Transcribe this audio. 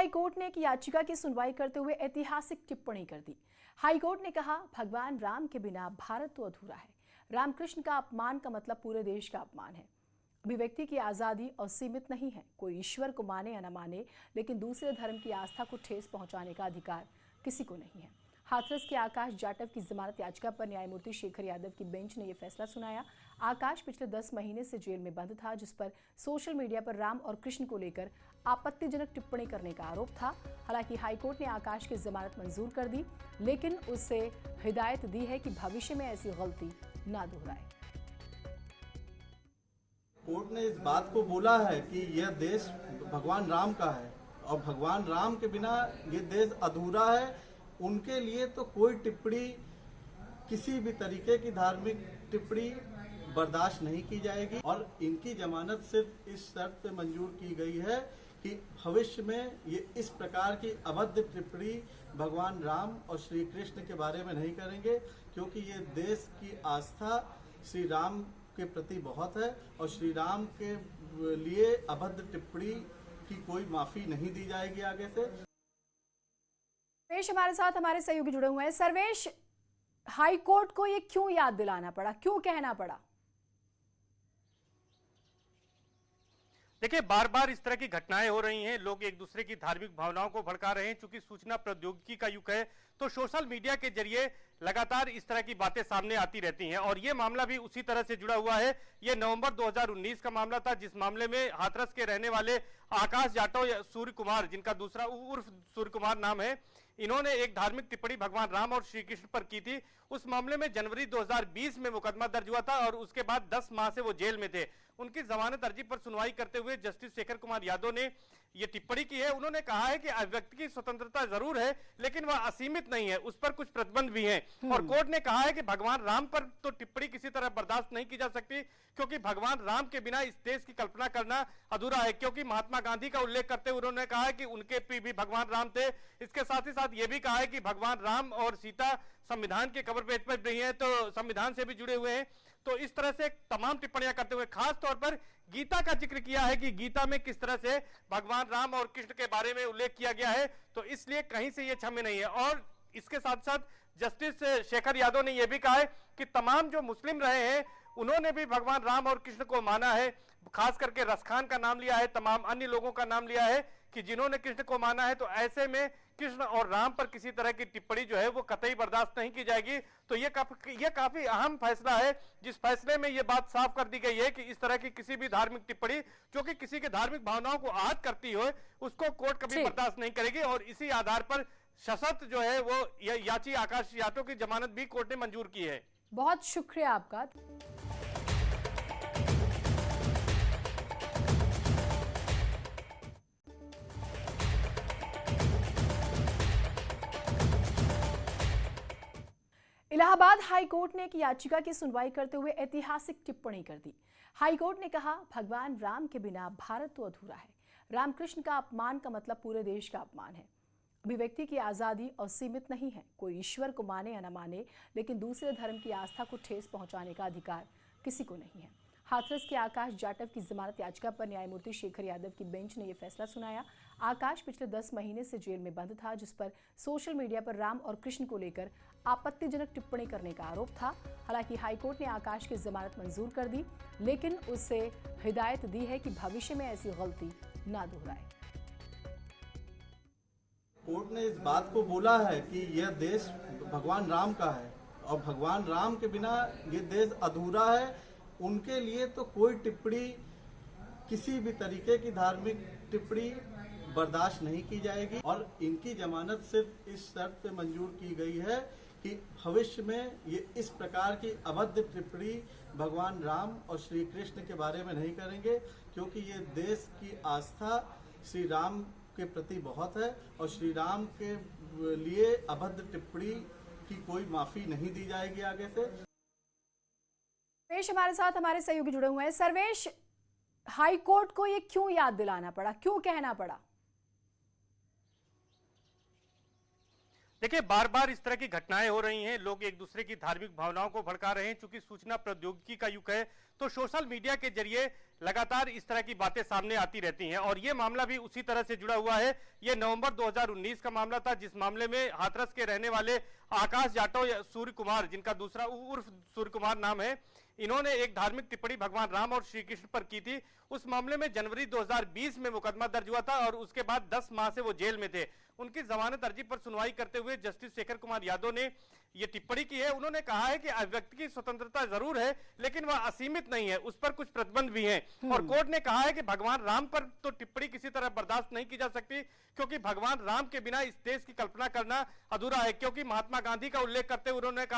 High court ने एक याचिका की सुनवाई करते हुए ऐतिहासिक टिप्पणी कर दी। हाई कोर्ट ने कहा, भगवान राम के बिना भारत तो अधूरा है। रामकृष्ण का अपमान का मतलब पूरे देश का अपमान है। अभिव्यक्ति की आजादी असीमित नहीं है। कोई ईश्वर को माने या न माने, लेकिन दूसरे धर्म की आस्था को ठेस पहुंचाने का अधिकार किसी को नहीं है। हाथरस के आकाश जाटव की जमानत याचिका पर न्यायमूर्ति शेखर यादव की बेंच ने यह फैसला सुनाया। आकाश पिछले 10 महीने से जेल में बंद था, जिस पर सोशल मीडिया पर राम और कृष्ण को लेकर आपत्तिजनक टिप्पणी करने का आरोप था। हालांकि हाईकोर्ट ने आकाश की जमानत मंजूर कर दी, लेकिन उससे हिदायत दी है कि भविष्य में ऐसी गलती ना दोहराए। कोर्ट ने इस बात को बोला है कि यह देश भगवान राम का है और भगवान राम के बिना ये देश अधूरा है। उनके लिए तो कोई टिप्पणी, किसी भी तरीके की धार्मिक टिप्पणी बर्दाश्त नहीं की जाएगी और इनकी जमानत सिर्फ इस शर्त पे मंजूर की गई है कि भविष्य में ये इस प्रकार की अभद्र टिप्पणी भगवान राम और श्री कृष्ण के बारे में नहीं करेंगे, क्योंकि ये देश की आस्था श्री राम के प्रति बहुत है और श्री राम के लिए अभद्र टिप्पणी की कोई माफी नहीं दी जाएगी आगे से। सर्वेश हमारे साथ हमारे सहयोगी जुड़े हुए हैं। सर्वेश, हाई कोर्ट को ये क्यों याद दिलाना पड़ा, क्यों कहना पड़ा? देखिए, बार बार इस तरह की घटनाएं हो रही हैं, लोग एक दूसरे की धार्मिक भावनाओं को भड़का रहे हैं। चूंकि सूचना प्रौद्योगिकी का युग है, तो सोशल मीडिया के जरिए लगातार इस तरह की बातें सामने आती रहती हैं और ये मामला भी उसी तरह से जुड़ा हुआ है। ये नवंबर 2019 का मामला था, जिस मामले में हाथरस के रहने वाले आकाश जाटव सूर्य कुमार, जिनका दूसरा उर्फ सूर्य कुमार नाम है, इन्होंने एक धार्मिक टिप्पणी भगवान राम और श्री कृष्ण पर की थी। उस मामले में जनवरी 2020 में मुकदमा दर्ज हुआ था और उसके बाद 10 माह से वो जेल में थे। उनकी जमानत अर्जी पर सुनवाई करते हुए जस्टिस शेखर कुमार यादव ने ये टिप्पणी की है। उन्होंने कहा है कि अभिव्यक्ति की स्वतंत्रता जरूर है, लेकिन वह असीमित नहीं है, उस पर कुछ प्रतिबंध भी हैं। और कोर्ट ने कहा है कि भगवान राम पर तो टिप्पणी किसी तरह बर्दाश्त नहीं की जा सकती, क्योंकि भगवान राम के बिना इस देश की कल्पना करना अधूरा है। क्योंकि महात्मा गांधी का उल्लेख करते हुए उन्होंने कहा है कि उनके भी भगवान राम थे। इसके साथ ही साथ ये भी कहा है कि भगवान राम और सीता संविधान के कवर पेज पर नहीं है, तो संविधान से भी जुड़े हुए हैं। तो इस तरह से तमाम टिप्पणियां करते हुए खास तौर पर गीता का जिक्र किया है कि गीता में किस तरह से भगवान राम और कृष्ण के बारे में उल्लेख किया गया है, तो इसलिए कहीं से ये क्षम्य नहीं है। और इसके साथ साथ जस्टिस शेखर यादव ने यह भी कहा है कि तमाम जो मुस्लिम रहे हैं उन्होंने भी भगवान राम और कृष्ण को माना है। खास करके रसखान का नाम लिया है, तमाम अन्य लोगों का नाम लिया है कि जिन्होंने कृष्ण को माना है। तो ऐसे में कृष्ण और राम पर किसी तरह की टिप्पणी जो है वो कतई बर्दाश्त नहीं की जाएगी। तो ये काफी अहम फैसला है, जिस फैसले में ये बात साफ कर दी गई है कि इस तरह की किसी भी धार्मिक टिप्पणी जो कि किसी के धार्मिक भावनाओं को आहत करती हो, उसको कोर्ट कभी बर्दाश्त नहीं करेगी। और इसी आधार पर सशर्त जो है वो याची आकाश यादव की जमानत भी कोर्ट ने मंजूर की है। बहुत शुक्रिया आपका। इलाहाबाद हाई कोर्ट ने एक याचिका की सुनवाई करते हुए ऐतिहासिक टिप्पणी कर दी। हाई कोर्ट ने कहा, भगवान राम के बिना भारत तो अधूरा है। रामकृष्ण का अपमान का मतलब पूरे देश का अपमान है। अभिव्यक्ति की आजादी असीमित नहीं है। कोई ईश्वर को माने या न माने, लेकिन दूसरे धर्म की आस्था को ठेस पहुंचाने का अधिकार किसी को नहीं है। हाथरस के आकाश जाटव की जमानत याचिका पर न्यायमूर्ति शेखर यादव की बेंच ने यह फैसला सुनाया। आकाश पिछले 10 महीने से जेल में बंद था, जिस पर सोशल मीडिया पर राम और कृष्ण को लेकर आपत्तिजनक टिप्पणी करने का आरोप था। हालांकि हाईकोर्ट ने आकाश की जमानत मंजूर कर दी, लेकिन उससे हिदायत दी है कि भविष्य में ऐसी गलती ना दोहराए। कोर्ट ने इस बात को बोला है कि यह देश भगवान राम का है और भगवान राम के बिना ये देश अधूरा है। उनके लिए तो कोई टिप्पणी, किसी भी तरीके की धार्मिक टिप्पणी बर्दाश्त नहीं की जाएगी और इनकी जमानत सिर्फ इस शर्त पे मंजूर की गई है कि भविष्य में ये इस प्रकार की अभद्र टिप्पणी भगवान राम और श्री कृष्ण के बारे में नहीं करेंगे, क्योंकि ये देश की आस्था श्री राम के प्रति बहुत है और श्री राम के लिए अभद्र टिप्पणी की कोई माफी नहीं दी जाएगी आगे से। सर्वेश हमारे साथ हमारे सहयोगी जुड़े हुए हैं। सर्वेश, हाई कोर्ट को ये क्यों याद दिलाना पड़ा, क्यों कहना पड़ा? देखिए बार बार इस तरह की घटनाएं हो रही हैं, लोग एक दूसरे की धार्मिक भावनाओं को भड़का रहे हैं। चूंकि सूचना प्रौद्योगिकी का युग है तो सोशल मीडिया के जरिए लगातार इस तरह की बातें सामने आती रहती हैं और ये मामला भी उसी तरह से जुड़ा हुआ है। ये नवंबर 2019 का मामला था, जिस मामले में हाथरस के रहने वाले आकाश जाटव या सूर्य कुमार, जिनका दूसरा उर्फ सूर्य कुमार नाम है, इन्होंने एक धार्मिक टिप्पणी भगवान राम और श्री कृष्ण पर की थी। उस मामले में जनवरी 2020 में मुकदमा दर्ज हुआ था और उसके बाद 10 माह से वो जेल में थे। उनकी जमानत अर्जी पर सुनवाई करते हुए जस्टिस शेखर कुमार यादव ने ये टिप्पणी की है। उन्होंने कहा है कि अभिव्यक्ति की स्वतंत्रता जरूर है लेकिन वह असीमित नहीं है, उस पर कुछ प्रतिबंध भी हैं। और कोर्ट ने कहा है कि भगवान राम पर तो टिप्पणी किसी तरह बर्दाश्त नहीं की जा सकती, क्योंकि भगवान राम के बिना इस देश की कल्पना करना अधूरा है। क्योंकि महात्मा गांधी का उल्लेख करते हुए उन्होंने कहा